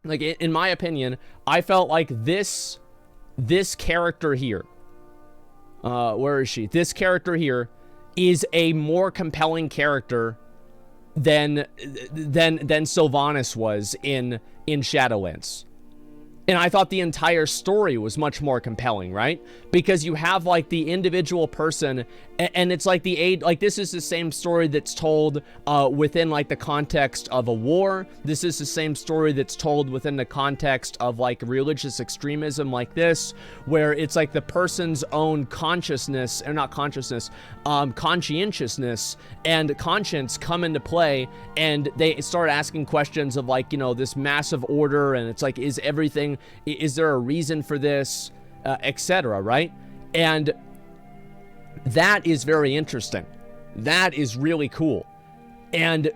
Like, in my opinion, I felt like this character here, where is she? This character here is a more compelling character than Sylvanas was in Shadowlands. And I thought the entire story was much more compelling, right? Because you have like the individual person, and it's like this is the same story that's told within like the context of a war. This is the same story that's told within the context of like religious extremism like this, where it's like the person's own consciousness, or not consciousness, conscientiousness and conscience come into play, and they start asking questions of like, you know, this massive order, and it's like, is there a reason for this, etc., right? And that is very interesting. That is really cool. And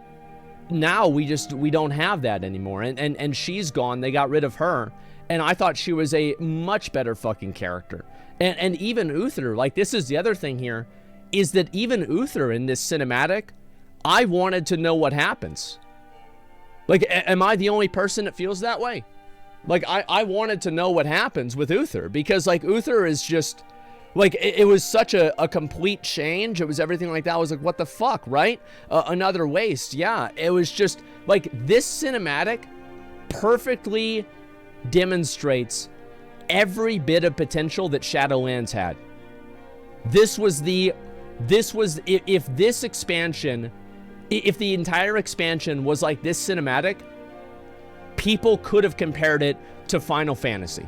now we don't have that anymore. And she's gone. They got rid of her. And I thought she was a much better fucking character. And even Uther, like, this is the other thing here, is that even Uther in this cinematic, I wanted to know what happens. Like, am I the only person that feels that way? Like, I wanted to know what happens with Uther, because, like, Uther is just, like, it was such a complete change. It was everything like that. I was like, what the fuck, right? Another waste. Yeah, it was just, like, this cinematic perfectly demonstrates every bit of potential that Shadowlands had. If this expansion, if the entire expansion was like this cinematic, people could have compared it to Final Fantasy.